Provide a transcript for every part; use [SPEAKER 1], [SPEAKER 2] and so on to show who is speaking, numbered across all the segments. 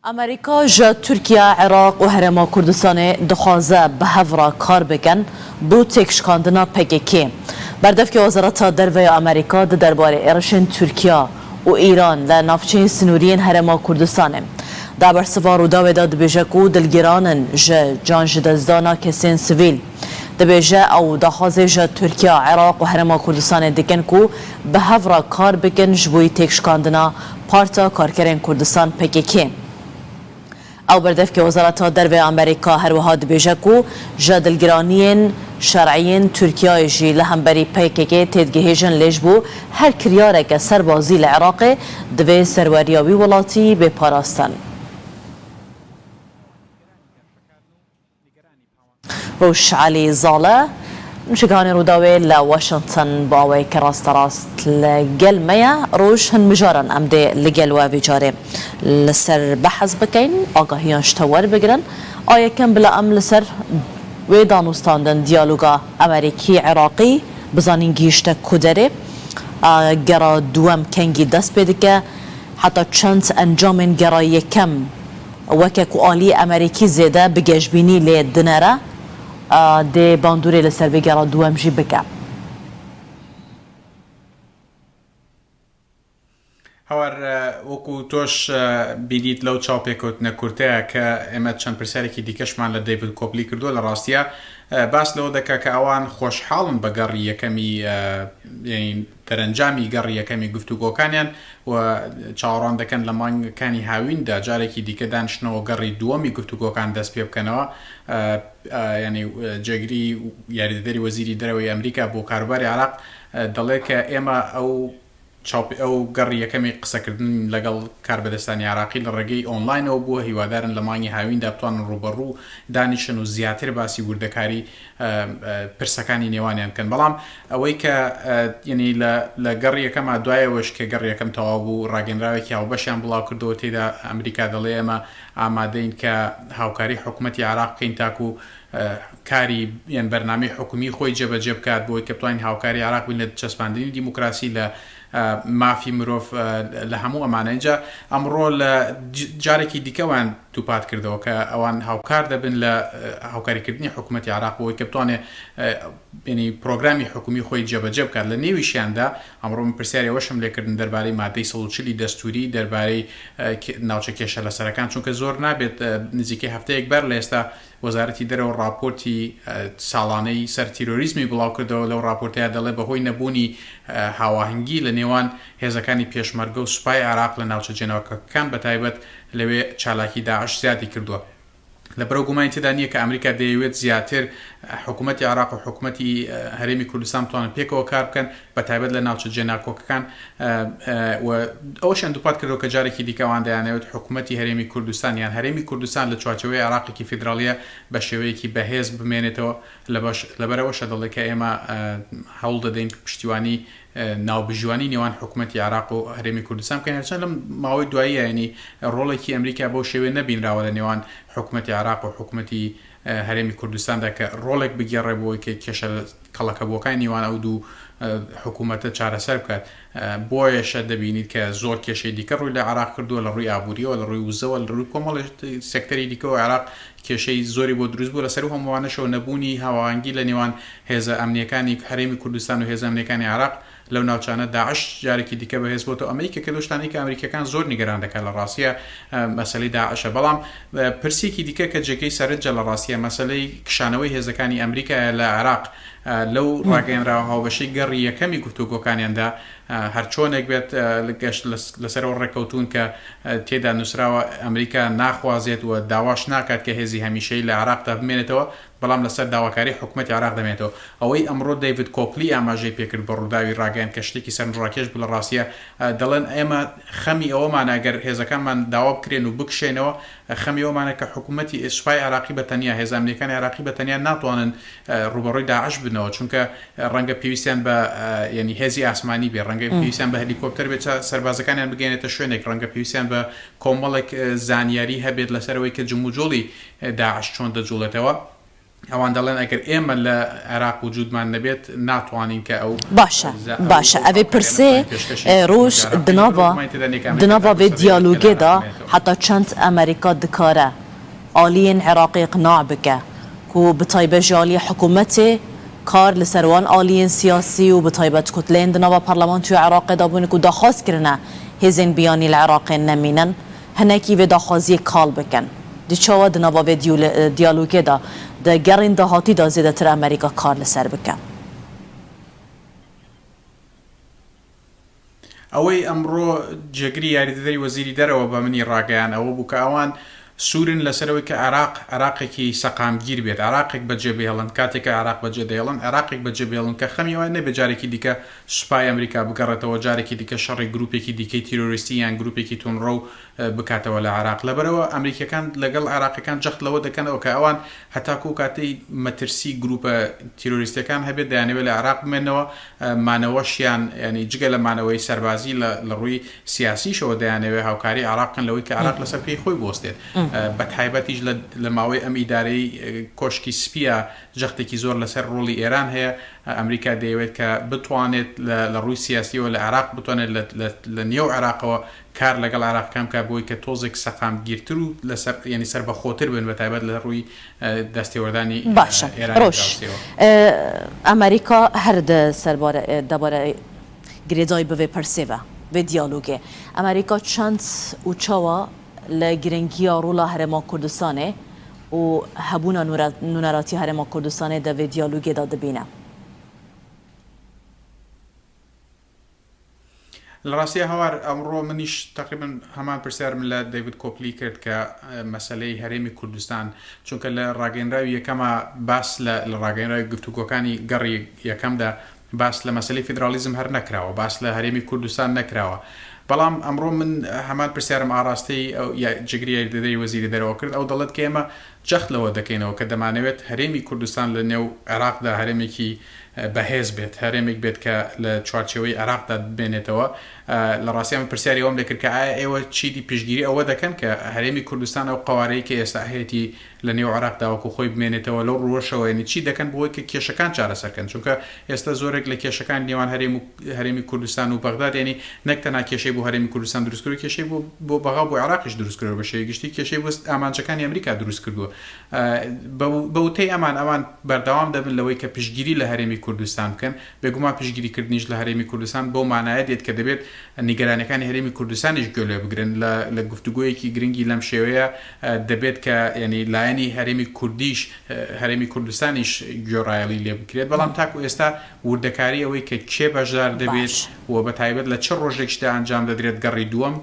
[SPEAKER 1] امریکا جا ترکیه عراق و هرما کردستان دخوازه به هفرا کار بکن بو تکشکاندنا پککی بردف که وزارت دربه امریکا درباره ارشن ترکیه و ایران لنافچه سنورین هرما کردستان دا برسوار و داوی داد بیجکو دلگیرانن جان جدزدانا کسین سویل دبیجه او دخوازه جا ترکیه عراق و هرما کردستان دکن کو به هفرا کار بکن جبوی تکشکاندنا پارتا کارکرین کردستان پککی او بردف که وزارت دربه امریکا هر وها دبیجه کو جادلگرانین شرعین ترکیه جی لهمبری پیککی تدگیهجن لیج بو هر کریاره که سربازی لعراق دوی سرواریاوی ولاتی به پاراستن. روش علی زاله نشگان روداوی لواشنطن باوی که راست لگل میا روش هن مجارن امده لگل و ویجاره لسر بحث بکین آگاهیان شتوار بگرن آیا کم بلا ام لسر و دانستاندن دیالوگا امریکی عراقی بزانین گیشت کدره گرا دوام کنگی دست بیده که حتی چند انجام گرا یکم وکه آلی امریکی زیده بگشبینی لید دنره ده باندوری لسر بگرا دوام جی بکم
[SPEAKER 2] هەوار وەکو تۆش بینیت لەو چاوپێکەوتنە کورتەیە کە ئێمە چەند پرسیارێکی دیکەشمان لە دەیڤید کۆپلی کردووە لە ڕاستیە باس لەوە دەکا کە ئەوان خۆشحاڵن بە گەڕی یەکەمی دەرەنجامی گەڕی یەکەمی گفتوگۆکانیان و چاوەڕوان دەکەن لە مانگەکانی هاویندا جارێکی دیکە دانیشتنەوە گەڕی دووەمی گفتوگۆکان دەست پێ بکەنەوە ینی جێگیری یاریدەری وەزیری دەرەوەی ئەمریکا بۆ کاروباری عراق دەڵێ کە ئێمە ئەو گەڕی یەکەمی قسەکردن لەگەڵ کاربەدەستانی عراقی لە ڕێگەی ئۆنلاینەوە بووە هیوادارن لە مانگی هاویندا بتوانن ڕوبەڕوو دانیشن و زیاتر باسی وردەکاری پرسەکانی نێوانیان بکەن بەڵام ئەوەی کە یعنی لە گەڕی یەکەمە دوایەوەش کە گەڕی یەکەم تەواو بوو ڕاگەنراوێکی هاوبەشیان بڵاو کردەوە تێدا ئەمریکا دەڵێ ئێمە ئامادەین کە هاوکاری حکوومەتی عراق بکەین تاکو کاری یان بەرنامەی حکومی خۆی جێبەجێ بکات بۆی کە بتوانین هاوکاری عراق بین لە چەسپاندنی دیموکراسی لە مافی مرۆڤ لە هەموو ئەمانەیجا ئەمڕۆ لە جارێکی دیکەوان توپات کردەوە کە ئەوان هاوکار دەبن لە هاوکاریکردنی حکوومەتی عراق بۆی کە بتوانێت ینی پرۆگرامی حکومی خۆی جێبەجێ بکات لە نێویشیاندا ئەمڕۆ من پرسیاری ئەوەشم لێکردن دەربارەی مادەی 140 دەستوری دەربارەی ناوچە کێشە لەسەرەکان چونکە زۆر نابێت نزیکەی هەفتەیەک بەر لە ئێستا وەزارەتی دەرەوە راپۆرتی ساڵانەی سەر تیرۆریزمی بڵاو کردەوە لەو راپۆرتەیە دەڵێ بەهۆی نەبوونی هاواهنگی لە نێوان هێزەکانی پێشمەرگە و سوپای عراق لە ناوچە جێناوەکەکان بەتایبەت لەوێ چالاکی داعش زیادی کردووە لە بەرەو گومانی تێدا نییە کە ئەمریکا دەیەوێت زیاتر حکوومەتی عراق و حکوومەتی هەرێمی کوردستان بتوانن پێکەوە کار بکەن بەتایبەت لە ناوچە جێناکۆکەکان ئەوەشیان دووپات کردەوە کە جارێکی دیکەوان دەیانەوێت حکوومەتی هەرێمی کوردستان یان هەرێمی کوردستان لە چوارچەوەی عراقێکی فیدراڵیە بە شێوەیەکی بەهێز بمێنێتەوە لەبەرەوەشە دەڵێ کە ئێمە هەوڵ دەدەین پشتیوانی ناوبژوانی نێوان حکوومەتی عراق و هەرێمی کوردستان بکەین هەرچەند لەم ماوەی دواییە ینی ڕۆڵێکی ئەمریکا بەو شێوەیە نەبینراوە لە نێوان حکوومەتی عراق و حکوومەتی هەرێمی کوردستاندا کە ڕۆڵێک بگێڕێ بۆی کە کێشە کەڵەکەبووەکانی نێوان ئەو دوو حکوومەتە چارەسەر بکات بۆیەشە دەبینیت کە زۆر کێشەی دیکە ڕووی لە عراق کردووە لە ڕووی ئابووریەوە لە ڕووی وزەوە لە ڕووی کۆمەڵ سێکتەری دیکەەوە عراق کێشەی زۆری بۆ دروست بوو لەسەر هەمووانەشەوە نەبوونی هاوانگی لە نێوان هێزە ئەمنیەکانی هەرێمی کوردستان و هێزە ئەمنیەکانی عراق لەو ناوچانە داعش جارێکی دیکە بەهێز بۆتەوە ئەمریکا کە دۆشتانی کە ئەمریکەکان زۆر نیگەران دەکات لە ڕاستیە مەسەلەی داعشە بەڵام پرسێکی دیکە کە جێگەی سەرنجە لە ڕاستیە مەسەلەی کشانەوەی هێزەکانی ئەمریکا لە عراق لەو ڕاگەیەنراوە هاوبەشەی گەڕی یەکەمی گفتوگۆکانیاندا هەر چۆنێک بێت گەشت لەسەرەوە ڕێکەوتون کە تێدا نووسراوە ئەمریکا ناخوازێت و داواش ناکات کە هێزی هەمیشەی لە عراقدا بمێنێتەوە بەڵام لەسەر داواکاری حکوومەتی عراق دەمێتەوە ئەوەی ئەمڕۆ دەیڤید کۆپلی ئاماژەی پێکرد بە ڕووداوی ڕاگەیان کە شتێکی سەرنجڕاکێش بوو لە ڕاستیە دەڵێن ئێمە خەمی ئەوەمان ئەگەر هێزەکانمان داوا بکرێن و بکشێنەوە خەمی ئەومانە کە حکوومەتی سوپای عراقی بەتەنیا هێزە ئەمریکانی عراقی بەتەنیا ناتوانن ڕوبەڕووی داعش بنەوە چونکە ڕەنگە پێویستیان بە ینی هێزی ئاسمانی بێ ڕەنگە پێویستیان بە هەلیکۆپتەر بێت سەربازەکانیان بگەێنێتە شوێنێک ڕەنگە پێویستیان بە کۆمەڵێک زانیاری هەبێت لەسەرەوەی کە جموجۆڵی داعش چۆن دەجوڵێتەوە ئەوان دەڵێن ئەگەر ئێمە لە عێراق وجودمان نەبێت ناتوانین کە ئەو
[SPEAKER 1] باشە ئەvê pirsê roj di nava vê diyalogê da heta çend Amerîka dikare aliyên Iraqê iqna bike ku bi taybet ji aliyê hikûmetê kar li ser wan aliyên siyasî û bi taybet kutleyên di nava parlamentoya Iraqê da bûne ku daxwaz kirine hêzên biyanî li Iraqê nemînin hinekî vê daxwaziyê kal bikin di çawa di nava vê diyalogê da di gerên dahatî da zêdetir Amerîka kar li ser bike
[SPEAKER 2] ئەوەی ئەمڕۆ جێگری یاریدەدەری وەزیری دەرەوە بە منی ڕاگەیان ئەوە بوو کە ئەوان سوورن لەسەرەوەی کە عراقێکی سەقامگیر بێت عراقێک بەجێ بهێڵن کاتێکە عراق بەجێ دەهێڵن عراقێک بەجێ بهێڵن کە خەمیەوە نەبێ جارێکی دیکە سوپای ئەمریکا بگەڕێتەوە جارێکی دیکە شەڕی گروپێکی دیکەی تیرۆریستی یان گروپێکی تونڕە و بکاتەوە لە عراق لەبەرەوە ئەمریکەکان لەگەڵ عراقیەکان جەخت لەوە دەکەنەوە کە ئەوان هەتاکو کاتەی مەترسی گروپە تیرۆریستەکان هەبێت دەیانەوێت لە عراق بمێنەوە مانەوەشیان ینی جگە لە مانەوەی سەربازی لە ڕووی سیاسیشەوە دەیانەوێت هاوکاری عراقن لەوەی کە عراق لەسەر پێی خۆی بۆستێت بە تایبەتیش لە ماوەی ئەم ئیدارەی کۆشکی سپیە جەختێکی زۆر لەسەر ڕۆڵی ئێران هەیە ئەمریکا دەیەوێت کە بتوانێت لە ڕووی سیاسیەوە لە عراق بتوانێت لە نێو عراقەوە کار لەگەڵ عراقەکان کە بۆی کە تۆزێک سەقامگیرتر و لەسەر ینی سەر بەخۆتر بن بە تایبەت لە ڕووی دەستێوەردانی
[SPEAKER 1] باشە ڕۆژ ئەمریکا هەر دەبارە گرێدای بەvê pirsêve vê diyalogê ئەمریکا çend û çawa li giringiya rûla Herêma Kurdistanê û hebûna nûneratî Herêma Kurdistanê de vê diyalogê da dibîne
[SPEAKER 2] لە ڕاستیە هەوار ئەمڕۆ منیش تقریبا هەمان پرسیارم لە دەیڤید کۆپلی کرد کە مەسەلەی هەرێمی کوردستان چونکە لە ڕاگەیەنراوی یەکەمە باس لە ڕاگەیەنراوی گفتوگۆکانی گەڕی یەکەمدا باس لە مەسەلەی فیدرالیزم هەر نەکراوە باس لە هەرێمی کوردستان نەکراوە بەڵام ئەمڕۆ من هەمان پرسیارم ئاڕاستی جگری یاریدەدەری وەزیری دەرەوە کرد ئەو دەڵێت کە ئێمە جەخت لەوە دەکەینەوە کە دەمانەوێت هەرێمی کوردستان لە نێو عێراقدا هەرێمێکی بەهێز بێت هەرێمێک بێت کە لە چوارچەوەی عێراقدا بێنێتەوە لە ڕاستی ئەمە پرسیاری ئەوم دەکرد کە ئایا ئێوە چیدی پشتگیری ئەوە دەکەن کە هەرێمی کوردستان ئەو قوارەی کە ئێستا هەیەی لە نێو عێراقدا وەکو خۆی بمێنێتەوە لەو ڕۆژەوە ینی چی دەکەن بۆی کە کێشەکان چارەسەرکەن چونکە ئێستا زۆرێک لە کێشەکان نێوان هەرێمی کوردستان و بەغداد ینی نەک تەنها کێشەی بۆ هەرێمی کوردستان دروستکردو کێشەی بۆ بەغا بۆ عێراقیش دروستکردەوە بە شێوەیەکی گشتی کێشەی بۆ ئامانجەکانی ئەمریکا دروست کردووە بەوتەی ئەمان بەردەوام دەبن لەوەی کە پشتگیری لە هەرێمی کوردستان بکەن بێگومان پشتگیریکردنیش لە هەرێمی کوردستان بۆ مانایە دێت کە دەبێت نیگەرانەکانی هەرێمی کوردستانیش گوێ بگرن لە گفتوگویەکی گرنگی لەم شێوەیە دەبێت کە ینی لایەنی هەرێمی کوردیش هەرێمی کوردستانیش گوێڕایەڵی لێ بکرێت بەڵام تاکو ئێستا وردەکاری ئەوەی کە کێ بەشدار دەبێت و بە تایبەت لە چ ڕۆژێکشدا ئەنجام دەدرێت گەڕی دووەم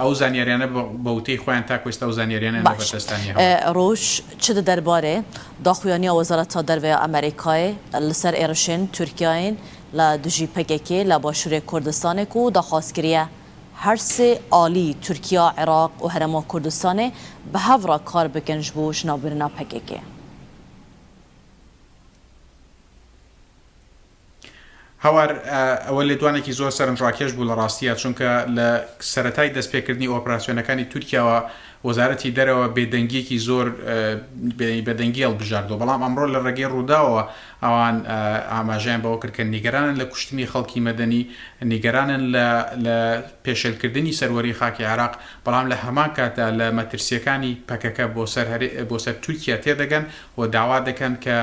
[SPEAKER 2] ئەو زانیاریانە بەوتەی خۆیان تاکو ئێستا ئەو زانیاریانە بەدەستانی
[SPEAKER 1] ڕۆژ چ دەربارێ داخوایانیا وەزارەتا دەرەوەیە ئەمریکایê لەسەر ێرشên Tirkiyeyên لە دژی پێکێکê لە باشوورê Kurdistanê ku daxwazkiriye her sê alî Tirkiya Iraq û Herêma Kurdistanê bi hev re kar bikin ji bo jinavbirina PKK
[SPEAKER 2] هەوار ئەوە لێدوانێکی زۆر سەرنجڕاکێش بوو لە ڕاستیە چونکە لە سەرەتای دەستپێکردنی ئۆپراسیۆنەکانی تورکیاوە وەزارەتی دەرەوە بێدەنگیەکی زۆر بەدەنگی هەڵبژاردەوە بەڵام ئەمڕۆ لە ڕێگەی ڕووداوە ئەوان ئاماژیان بەوە کرد کە نیگەرانن لە کوشتنی خەڵکی مەدەنی نیگەرانن لە پێشێلکردنی سەروەری خاکی عێراق بەڵام لە هەمان کاتە لە مەترسیەکانی پەکەکە بۆ سەر تورکیا تێدەگەن و داوا دەکەن کە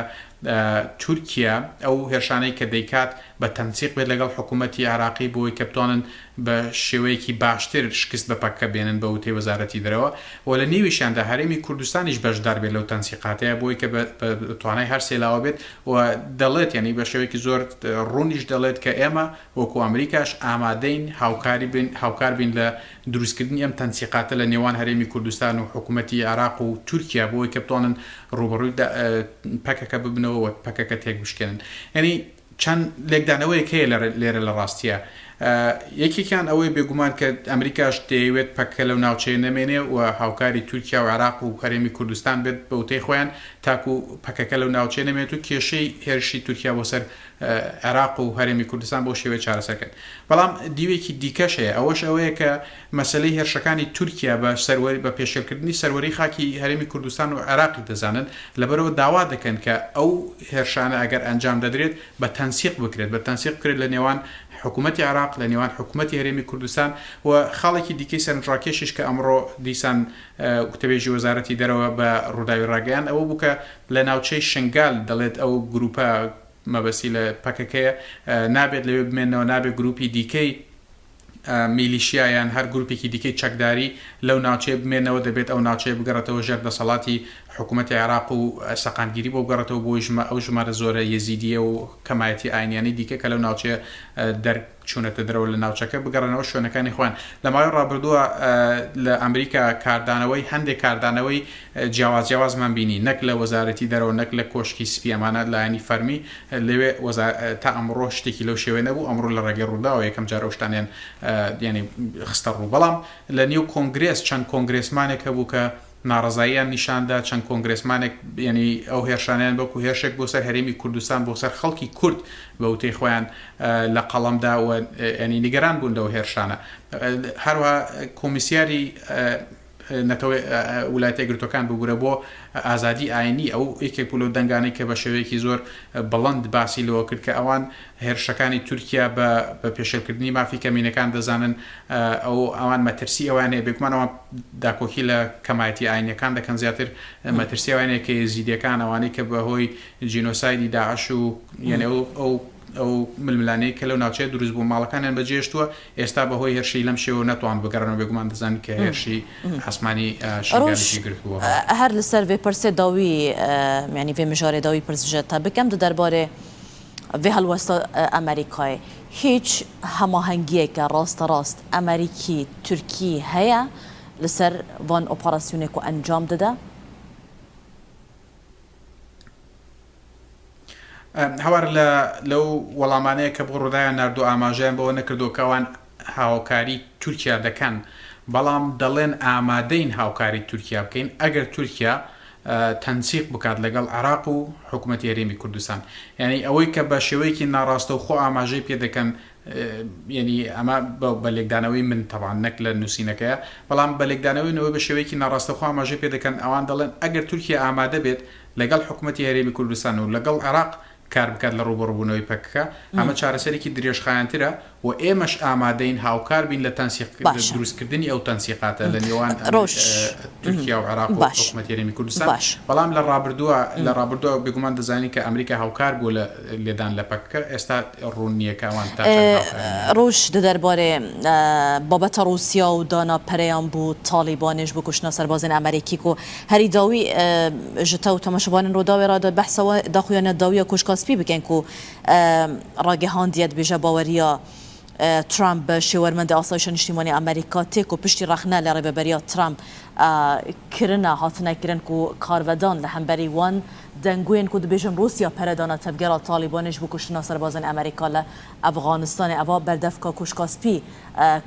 [SPEAKER 2] تورکیا ئەو هێرشانەی کە دەیکات بە تەنسیق بێت لەگەڵ حکوومەتی عراقی بۆی کە بتوانن بە شێوەیەکی باشتر شکست بە پەکە بێنن بە وتەی وەزارەتی دەرەوە و لە نێویشیاندا هەرێمی کوردستانیش بەشدار بێت لەو تەنسیقاتەیە بۆی کە توانای هەر سێلاوە بێت و دەڵێت یعنی بە شێوەیەکی زۆر ڕوونیش دەڵێت کە ئێمە وەکو ئەمریکاش ئامادەین هاوکار بین لە دروستکردنی ئەم تەنسیقاتە لە نێوان هەرێمی کوردستان و حکوومەتی عراق و تورکیا بۆی کە بتوانن ڕوبەڕووی پەکەکە ببنەوە و پەکەکە تێک بشکێنن ینی چەند لێکدانەوەیەک هەیە لێرە لە ڕاستیە یەکێکیان ئەوەی بێگومان کە ئەمریکاش دەیەوێت پەکە لەو ناوچەیە نەمێنێ و هاوکاری تورکیا و عێراق و هەرێمی کوردستان بێت بە وتەی خۆیان تاکو پەکەکە لەو ناوچەیە نەمێت و کێشەی هێرشی تورکیا بۆ سەر عێراق و هەرێمی کوردستان بۆ شێوەیە چارەسەرکەن. بەڵام دیوێکی دیکەش هەیە، ئەوەش ئەوەیە کە مەسلەی هێرشەکانی تورکیا بە پێشێلکردنی سەروەری خاکی هەرێمی کوردستان و عێراقی دەزانن، لەبەرەوە داوا دەکەن کە ئەو هێرشانە ئەگەر ئەنجام دەدرێت بە تەنسیق بکرێت، بە تەنسیق بکرێت لە نێوان حکوومەتی عێراق، لە نێوان حکوومەتی هەرێمی کوردستان و خاڵێکی دیکەی سەرنجڕاکێشیش کە ئەمڕۆ دیسان وتەبێژی وەزارەتی دەرەوە بە ڕووداوی ڕاگەیان ئەوە بوو کە لە ناوچەی شنگال دەڵێت ئەو گروپە مەبەستی لە پەکەکەیە نابێت لەوێ بمێنەوە، نابێت گروپی دیکەی میلیشیایان هەر گروپێکی دیکەی چەکداری لەو ناوچەیە بمێنەوە، دەبێت ئەو ناوچەیە بگەڕێتەوە ژێر دەسەڵاتی حکوومەتی عێراق و سەقامگیری بۆ بگەڕێتەوە بۆ ئەو ژمارە زۆرە یەزیدیە و کەمایەتی ئاینیانی دیکە کە لەو ناوچەیە دەرچوونەتە درەوە لە ناوچەکە بگەڕێنەوە شوێنەکانی خۆیان. لە ماوەی ڕابردووە لە ئەمریکا کاردانەوەی هەندێک کاردانەوەی جیاوازمان بینی، نەک لە وەزارەتی دەرەوە، نەک لە کۆشکی سپی ئەمانە لایەنی فەرمی لەوێ تا ئەمڕۆ شتێکی لەو شێوەیە نەبوو. ئەمڕۆ لە ڕێگەی ڕووداوە یەکەم جار ئەو شتانیان یعنی خستە ڕوو. بەڵام لە نێو کۆنگرێس چەند کۆنگرێسمانێک هەبوو کە ناڕزاییان نیشاندا، چەند کۆنگرێسمانێک ینی ئەو هێرشانیان بەکو هێرشێک بۆ سەر هەرێمی کوردستان بۆ سەر خەڵکی کورد بە وتەی خۆیان لە قەڵەمدا و ینی نیگەران بوون لەو هێرشانە. هەروە کۆمیسیاری نەتەوەی ویلایەتە یەکگرتووەکان ببوورە بۆ ئازادی ئاینی، ئەو یەکێک بوو لەو دەنگانەی کە بە شێوەیەکی زۆر بەڵند باسی لەوە کرد کە ئەوان هێرشەکانی تورکیا بە پێشێلکردنی مافی کەمینەکان دەزانن، ئەوان مەترسی ئەوانەیە بێگومانەوە داکۆکی لە کەمایەتی ئاینیەکان دەکەن، زیاتر مەترسی ئەوانەیە کە یەزیدیەکان ئەوانەی کە بەهۆی جینۆسایدی داعش و یعنی ئەو ململانەی کە لەو ناوچەیە دروست بوو ماڵەکانیان بەجێشتووە، ئێستا بەهۆی هێرشی لەم شێوە نەتوان بگەڕنەوە، بێگومان دەزانین کە هێرشی ئاسمانی شنگالیشی گرتبووە.
[SPEAKER 1] هەر لەسەر vê pirsê dawî yanî vê mijarê dawî pirsîje te bikem di derbarê vê helwesta Amerîkayê hiç hemahengiyeke rasterast Amerîkî Tirkî heye li ser van operasyonê ku encam dide؟
[SPEAKER 2] هەوار لەو وەڵامانەیە کە بۆ ڕووداویان نردو ئاماژەیان بەوە نەکردو کەوان هاوکاری تورکیا دەکەن، بەڵام دەڵێن ئامادەین هاوکاری تورکیا بکەین ئەگەر تورکیا تەنسیق بکات لەگەڵ عێراق و حکوومەتی هەرێمی کوردستان. یعنی ئەوەی کە بە شێوەیەکی ناڕاستە و خۆ ئاماژەی پێ دەکەن، یعنی ئەمە بە لێکدانەوەی من تەبان نەک لە نووسینەکەیە، بەڵام بە لێکدانەوەی بە شێوەیەکی ناڕاستە خۆ ئاماژەی پێ دەکەن. ئەوان دەڵێن ئەگەر تورکیا ئامادە بێت لەگەڵ حکوومەتی هەرێمی کوردستان و لەگەڵ عێراق کار بکات لە ڕوبەڕووبوونەوەی پەکەکە، ئەمە چارەسەرێکی درێژخایەنترە و ئێمەش ئامادەین هاوکار بین لە تەنسیق دروستکردنی ئەو تەنسیقاتە لە نێوان تورکیا و عێراق و حکوومەتی هەرێمی کوردستان. بەڵام لە ڕابردووە بێگومان دەزانین کە ئەمریکا هاوکار بوو لە لێدان لە پەکەکە، ئێستا ڕوون نییە کەوان تا
[SPEAKER 1] ڕۆژ دەربارێ بابەتە رووسیا و دانا پەرەیان بوو تالیبانیش بۆ کوشتنا سەربازên ئەمریکی و هەری داوی ji te û temaşevanên Rûdawê re de behsa daxuyana dawiya kuşka spî bikin ku ragihandiye dibêje baweriya Trump şêwermendê asayişa niştîmanî Amerîka tê ku piştî rexne li rêveberiya Trump kirina hatine kirin ku karvedan li hemberî wan dengûyên ku dibêjin Rûsya peredana tevgera Talibanê ji bo kuştina serbazên Amerîka li Efxanistanê eva berdevka kuşka spî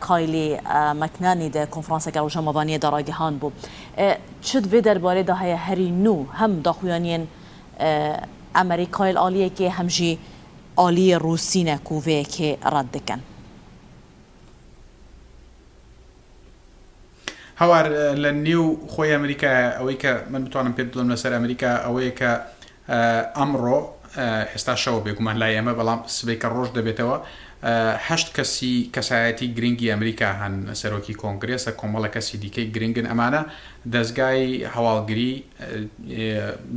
[SPEAKER 1] Kaylî Meknanî de konferanseke roja mavaniyê de ragihan bû. Çi divê derbarê de heye herî nû hem daxuyaniyên Amerîkayê aliyekê hem jî aliyê Rûsî ne ku vêyekê red dikin؟
[SPEAKER 2] هەوار لە نێو خۆی ئەمریکا ئەوەی کە من بتوانم پێ بڵم لەسەر ئەمریکا ئەوەیە کە ئەمڕۆ ئێستا شەوە بێگومان لای ئەمە، بەڵام سبەی کە ڕۆژ دەبێتەوە 8 کەسی کەسایەتی گرنگی ئەمریکا هەن، سەرۆکی کۆنگرێسە، کۆمەڵە کەسی دیکەی گرنگن، ئەمانە دەستگای هەواڵگری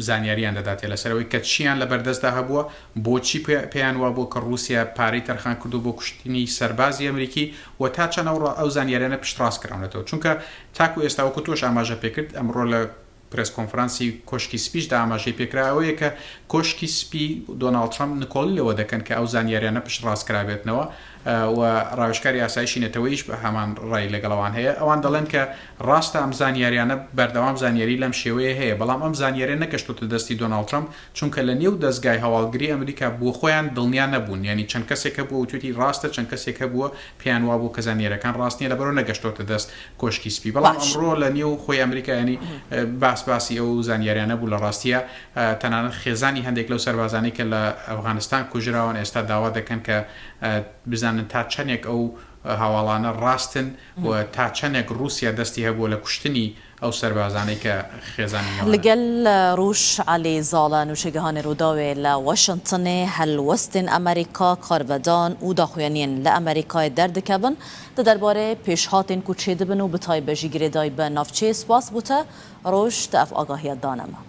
[SPEAKER 2] زانیاریان دەداتێ لەسەرەوەی کە چیان لە بەردەستدا هەبووە، بۆچی پێیان وا بوو کە رووسیا پارەی تەرخان کردو بۆ کوشتنی سەربازی ئەمریکی و تا چەند ئەو زانیاریانە پشتڕاست کراونەتەوە. چونکە تاکو ئێستا وەکو تۆش ئاماژە پێکرد، ئەمڕۆ لە پرس کۆنفرانسی کۆشکی سپیشدا ئاماژەی پێکراوەیە کە کۆشکی سپی دۆناڵد ترامپ نکۆڵی لەوە دەکەن کە ئەو زانیاریانە پشتڕاست کرابێتنەوە و ڕاوشکاری ئاسایشی نەتەوەیش بە هەمان ڕای لەگەڵەوان هەیە ئەوان دەڵێن کە ڕاستە ئەم زانیاریانە بەردەوام زانیاری لەم شێوەیە هەیە بەڵام ئەم زانیارە نەگەشتوتە دەستی دۆناڵد ترامپ چونکە لە نێو دەستگای هەواڵگری ئەمریکا بۆ خۆیان دڵنیا نەبوون یعنی چەند کەسێکە بووە وتوتی ڕاستە چەند کەسێکە بووە پێیان وابوو کە زانیاریەکان ڕاستنیە لەبەرەوە نەگەشتوتە دەست کۆشکی سپی بەڵام ئەمڕۆ لە نێو خۆی ئەمریکا ینی باسی ئەو زانیاریانە بوو لە ڕاستیە تەنانەت خێزانی هەندێک لەو سەربازانەی کە لە ئەفغانستان کوژراون ئێستا داوا دەکەن کە بزانن تا چەندێک ئەو هاواڵانە ڕاستن و تا چەندێک رووسیا دەستی هەبووە لە کوشتنی ئەو سەربازانەی کە خێزانی
[SPEAKER 1] لەگەل ڕوش علی زاڵە نوێژەگەهانی ڕووداوێ لە واشنگتنێ هەلوەستین ئەمریکا کارڤەدان و داخوێنین لە ئەمریکای دەردەکەبن دەربارەی پێشهاتên ku çêdibin û bi taybejî girêdayî bi navçeyê spas bûte roj te ev agahiya danema.